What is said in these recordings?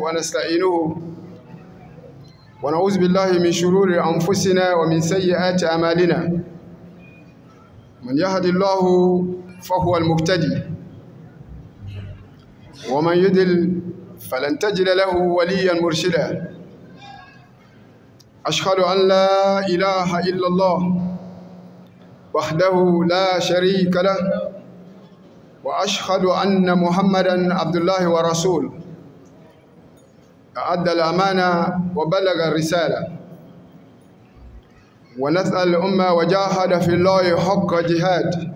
ونستعينه ونعوذ بالله من شرور أنفسنا ومن سيئات أعمالنا. من يهد الله فهو المهتدي ومن يضلل فلن تجد له وليا مرشدا. أشهد أن لا إله إلا الله وحده لا شريك له وأشهد أن محمدا عبد الله ورسوله أدى الأمانة وبلغ الرسالة ونصح الأمة وجاهد في الله حق جهاد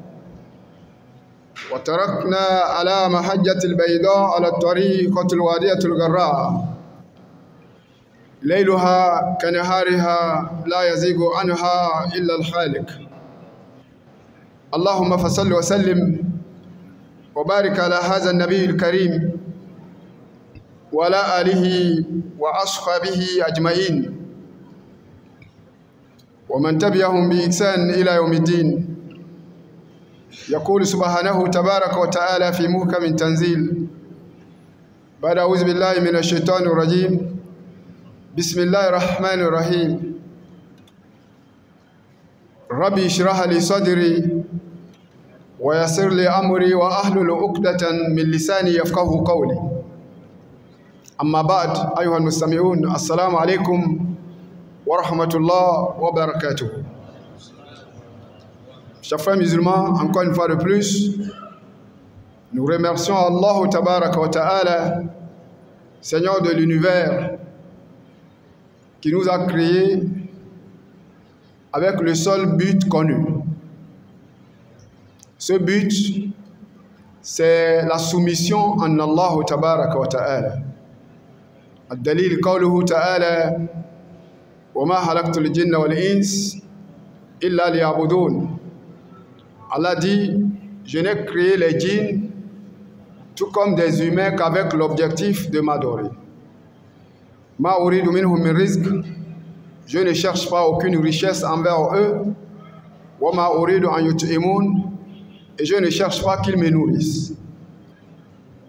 وتركنا على محجة البيضاء على الطريقة الوادية الغراء ليلها كنهارها لا يزيغ عنها إلا الحالك. اللهم فصل وسلم وبارك على هذا النبي الكريم وعلى آله وأصحابه أجمعين ومن تبعهم بإحسان إلى يوم الدين. يقول سبحانه تبارك وتعالى في محكم تنزيل بعد أعوذ بالله من الشيطان الرجيم بسم الله الرحمن الرحيم. ربي اشرح لي صدري ويسر لي أمري وأحلل عقدة من لساني يفقهوا قولي. أما بعد أيها المستمعون السلام عليكم ورحمة الله وبركاته. Chers frères musulmans, encore une fois de plus, nous remercions Allah Tabaraka wa Ta'ala, Seigneur de l'univers, qui nous a créés avec le seul but connu. Ce but, c'est la soumission en Allah Tabaraka wa Ta'ala. الدليل قوله تعالى وما خلقت الجن والإنس إلا ليعبدون. Allah dit, je n'ai créé les djinns tout comme des humains qu'avec l'objectif de m'adorer. Ma uridu minhum min rizq, je ne cherche pas aucune richesse envers eux. Wa ma uridu an yut'imun, et je ne cherche pas qu'ils me nourrissent.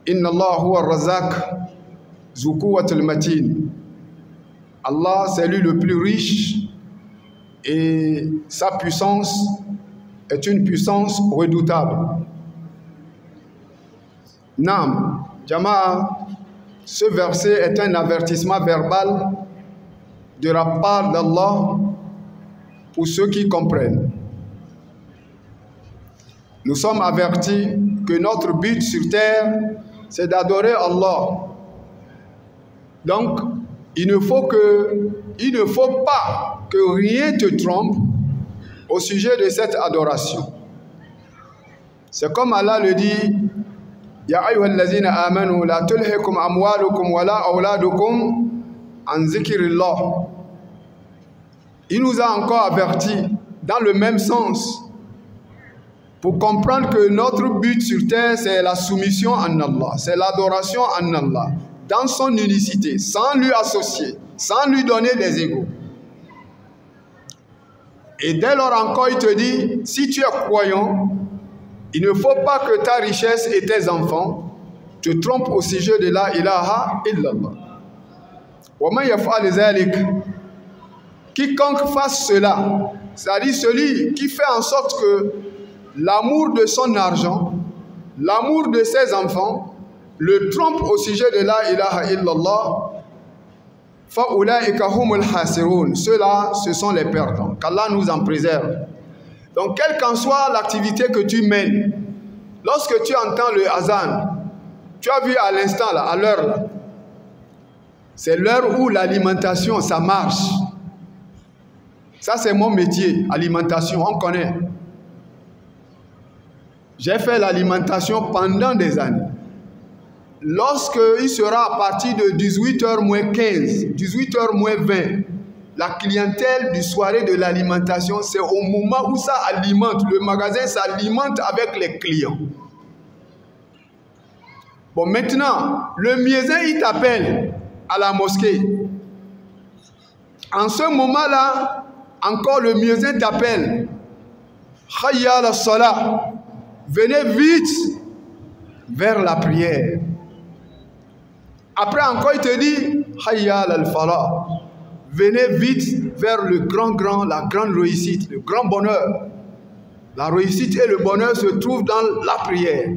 Inna Allah huwa ar-Razzaq zu quwwatil matin. Allah, c'est lui le plus riche et sa puissance est une puissance redoutable. Nam, Jama'a, ce verset est un avertissement verbal de la part d'Allah pour ceux qui comprennent. Nous sommes avertis que notre but sur terre, c'est d'adorer Allah. Donc, il ne faut pas que rien te trompe au sujet de cette adoration. C'est comme Allah le dit, Ya ayyuhallazina amanu la tulhikum amwalukum wala awladukum an zikrillah. Il nous a encore avertis dans le même sens pour comprendre que notre but sur terre, c'est la soumission en Allah, c'est l'adoration en Allah, dans son unicité, sans lui associer, sans lui donner des égaux. Et dès lors encore, il te dit, si tu es croyant, il ne faut pas que ta richesse et tes enfants te trompent au sujet de la ilaha illallah. Wa man yaf'al zalik, quiconque fasse cela, c'est-à-dire celui qui fait en sorte que l'amour de son argent, l'amour de ses enfants, le trompe au sujet de la ilaha illallah, fa'ulaika humul hasirun. Ceux-là, ce sont les perdants. Qu'Allah nous en préserve. Donc, quelle qu'en soit l'activité que tu mènes, lorsque tu entends le azan, tu as vu à l'instant, là, à l'heure, là, c'est l'heure où l'alimentation, ça marche. Ça, c'est mon métier, alimentation, on connaît. J'ai fait l'alimentation pendant des années. Lorsqu'il sera à partir de 18h moins 15, 18h moins 20, la clientèle du soirée de l'alimentation, c'est au moment où ça alimente, le magasin s'alimente avec les clients. Bon, maintenant, le muezzin, il t'appelle à la mosquée. En ce moment-là, encore le muezzin t'appelle. Khayya la salat. Venez vite vers la prière. Après encore, il te dit, Hayya al-falah. Venez vite vers la grande réussite, le grand bonheur. La réussite et le bonheur se trouvent dans la prière.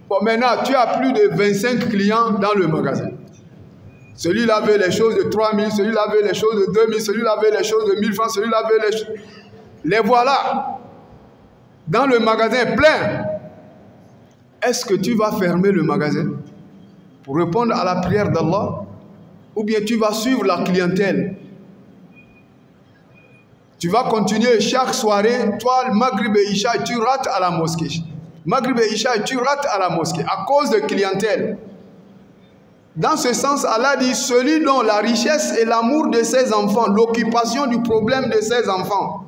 Bon, maintenant, tu as plus de 25 clients dans le magasin. Celui-là veut les choses de 3 000, celui-là veut les choses de 2 000, celui-là veut les choses de 1 000 francs, celui-là veut les choses... Les voilà. Dans le magasin plein. Est-ce que tu vas fermer le magasin pour répondre à la prière d'Allah? Ou bien tu vas suivre la clientèle? Tu vas continuer chaque soirée, toi, le Maghrib et Isha, tu rates à la mosquée. Maghrib et Isha, tu rates à la mosquée à cause de clientèle. Dans ce sens, Allah dit, celui dont la richesse et l'amour de ses enfants, l'occupation du problème de ses enfants,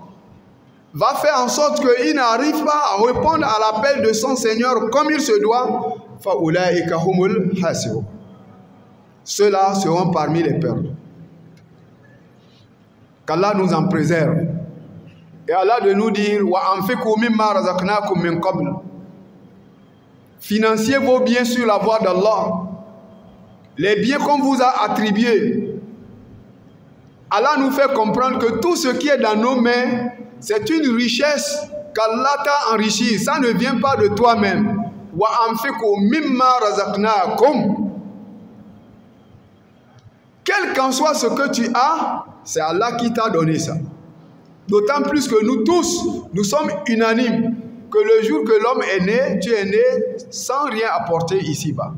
va faire en sorte qu'il n'arrive pas à répondre à l'appel de son Seigneur comme il se doit. Ceux-là seront parmi les perdants. Qu'Allah nous en préserve. Et Allah de nous dire, financiez vos biens sur la voie d'Allah. Les biens qu'on vous a attribués. Allah nous fait comprendre que tout ce qui est dans nos mains, c'est une richesse qu'Allah t'a enrichi. Ça ne vient pas de toi-même. Quel qu'en soit ce que tu as, c'est Allah qui t'a donné ça. D'autant plus que nous tous, nous sommes unanimes que le jour que l'homme est né, tu es né sans rien apporter ici-bas.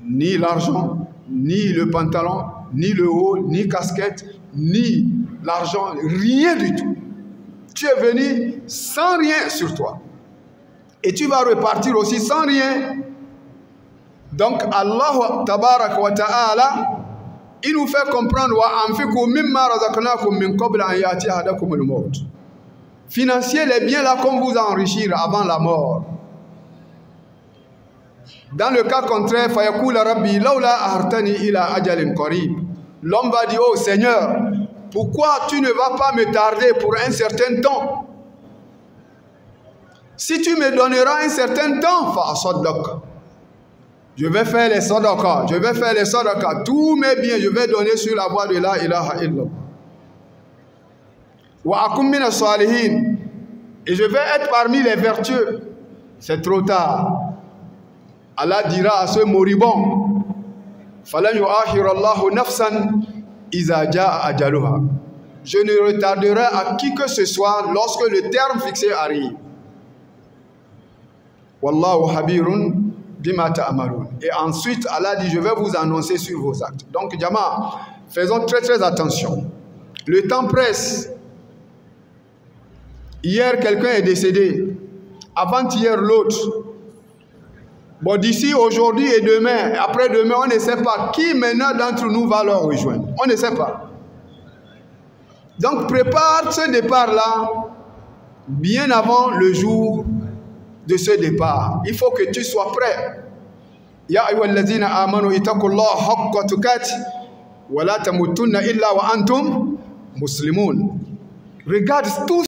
Ni l'argent, ni le pantalon, ni le haut, ni casquette, ni l'argent, rien du tout. Tu es venu sans rien sur toi. Et tu vas repartir aussi sans rien. Donc Allah tabarak wa ta'ala, il nous fait comprendre financier les biens là qu'on vous a enrichir avant la mort. Dans le cas contraire, l'homme va dire, oh Seigneur, pourquoi tu ne vas pas me tarder pour un certain temps? Si tu me donneras un certain temps, je vais faire les sadaqas, tous mes biens, je vais donner sur la voie de la ilaha illallah. Et je vais être parmi les vertueux. C'est trop tard. Allah dira à ce moribond, je ne retarderai à qui que ce soit lorsque le terme fixé arrive. Wallahu habirun bima ta'malun. Et ensuite, Allah dit, je vais vous annoncer sur vos actes. Donc, Jama, faisons très très attention. Le temps presse. Hier, quelqu'un est décédé. Avant-hier, l'autre. Bon, d'ici aujourd'hui et demain, après-demain, on ne sait pas qui maintenant d'entre nous va leur rejoindre. On ne sait pas. Donc, prépare ce départ-là bien avant le jour de ce départ. Il faut que tu sois prêt. Ya ayyuhallazina amanu ittaqullaha haqqa tuqati wa la tamutunna illa wa antum muslimun. Regarde tout